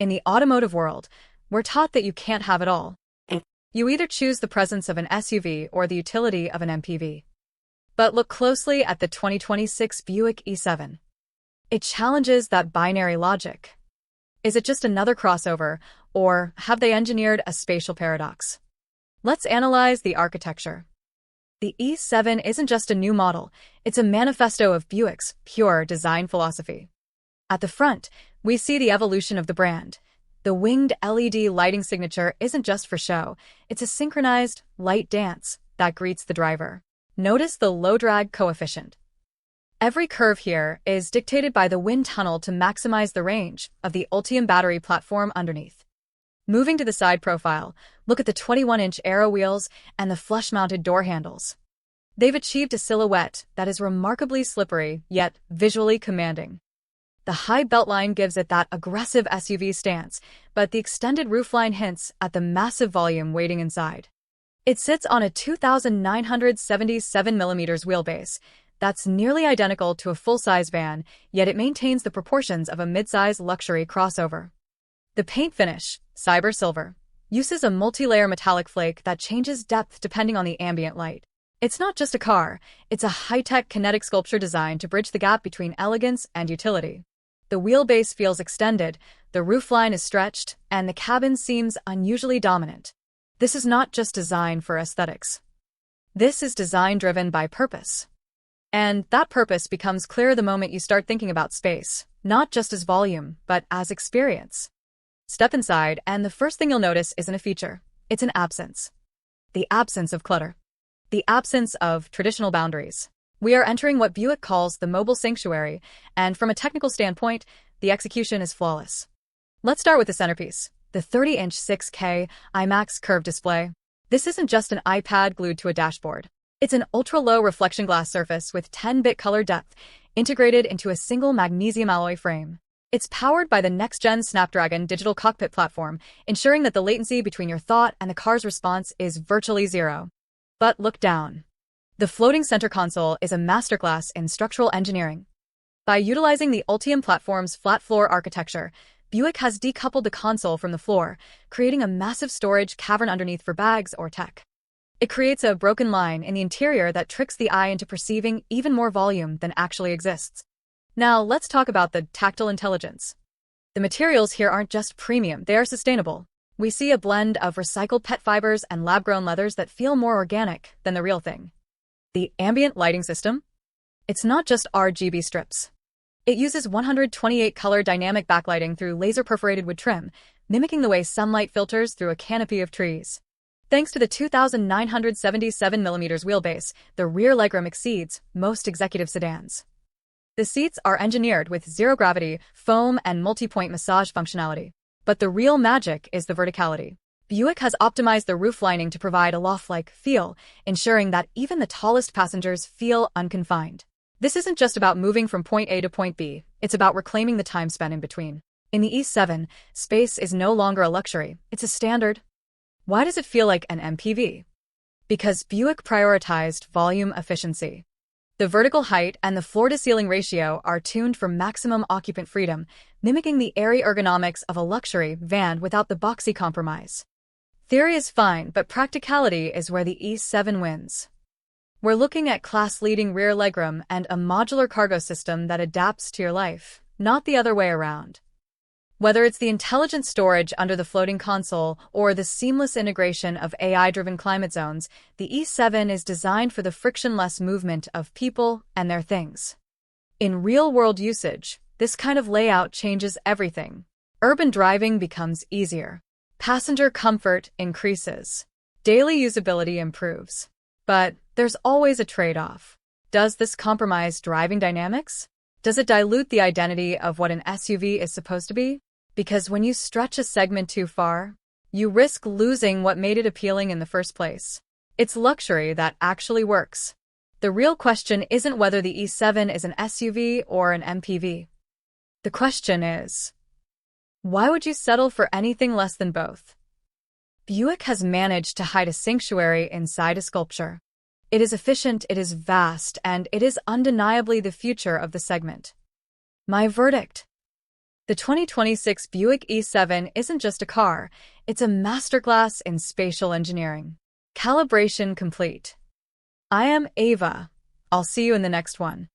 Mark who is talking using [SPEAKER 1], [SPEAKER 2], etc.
[SPEAKER 1] In the automotive world, we're taught that you can't have it all. You either choose the presence of an SUV or the utility of an MPV. But look closely at the 2026 Buick E7. It challenges that binary logic. Is it just another crossover, or have they engineered a spatial paradox? Let's analyze the architecture. The E7 isn't just a new model, it's a manifesto of Buick's pure design philosophy. At the front, we see the evolution of the brand. The winged LED lighting signature isn't just for show, it's a synchronized light dance that greets the driver. Notice the low drag coefficient. Every curve here is dictated by the wind tunnel to maximize the range of the Ultium battery platform underneath. Moving to the side profile, look at the 21-inch aero wheels and the flush-mounted door handles. They've achieved a silhouette that is remarkably slippery, yet visually commanding. The high beltline gives it that aggressive SUV stance, but the extended roofline hints at the massive volume waiting inside. It sits on a 2,977mm wheelbase. That's nearly identical to a full-size van, yet it maintains the proportions of a mid-size luxury crossover. The paint finish, Cyber Silver, uses a multi-layer metallic flake that changes depth depending on the ambient light. It's not just a car, it's a high-tech kinetic sculpture designed to bridge the gap between elegance and utility. The wheelbase feels extended, the roofline is stretched, and the cabin seems unusually dominant. This is not just design for aesthetics. This is design driven by purpose. And that purpose becomes clear the moment you start thinking about space, not just as volume, but as experience. Step inside, and the first thing you'll notice isn't a feature, it's an absence. The absence of clutter. The absence of traditional boundaries. We are entering what Buick calls the mobile sanctuary, and from a technical standpoint, the execution is flawless. Let's start with the centerpiece, the 30-inch 6K IMAX curved display. This isn't just an iPad glued to a dashboard. It's an ultra-low reflection glass surface with 10-bit color depth integrated into a single magnesium alloy frame. It's powered by the next-gen Snapdragon digital cockpit platform, ensuring that the latency between your thought and the car's response is virtually zero. But look down. The floating center console is a masterclass in structural engineering. By utilizing the Ultium platform's flat floor architecture, Buick has decoupled the console from the floor, creating a massive storage cavern underneath for bags or tech. It creates a broken line in the interior that tricks the eye into perceiving even more volume than actually exists. Now, let's talk about the tactile intelligence. The materials here aren't just premium, they are sustainable. We see a blend of recycled pet fibers and lab-grown leathers that feel more organic than the real thing. The ambient lighting system? It's not just RGB strips. It uses 128-color dynamic backlighting through laser-perforated wood trim, mimicking the way sunlight filters through a canopy of trees. Thanks to the 2,977mm wheelbase, the rear legroom exceeds most executive sedans. The seats are engineered with zero-gravity, foam, and multi-point massage functionality. But the real magic is the verticality. Buick has optimized the roof lining to provide a loft-like feel, ensuring that even the tallest passengers feel unconfined. This isn't just about moving from point A to point B, it's about reclaiming the time spent in between. In the E7, space is no longer a luxury, it's a standard. Why does it feel like an MPV? Because Buick prioritized volume efficiency. The vertical height and the floor-to-ceiling ratio are tuned for maximum occupant freedom, mimicking the airy ergonomics of a luxury van without the boxy compromise. Theory is fine, but practicality is where the E7 wins. We're looking at class-leading rear legroom and a modular cargo system that adapts to your life, not the other way around. Whether it's the intelligent storage under the floating console or the seamless integration of AI-driven climate zones, the E7 is designed for the frictionless movement of people and their things. In real-world usage, this kind of layout changes everything. Urban driving becomes easier. Passenger comfort increases. Daily usability improves. But there's always a trade-off. Does this compromise driving dynamics? Does it dilute the identity of what an SUV is supposed to be? Because when you stretch a segment too far, you risk losing what made it appealing in the first place. It's luxury that actually works. The real question isn't whether the E7 is an SUV or an MPV. The question is, why would you settle for anything less than both? Buick has managed to hide a sanctuary inside a sculpture. It is efficient, it is vast, and it is undeniably the future of the segment. My verdict: The 2026 Buick E7 isn't just a car, it's a masterclass in spatial engineering. Calibration complete. I am Ava. I'll see you in the next one.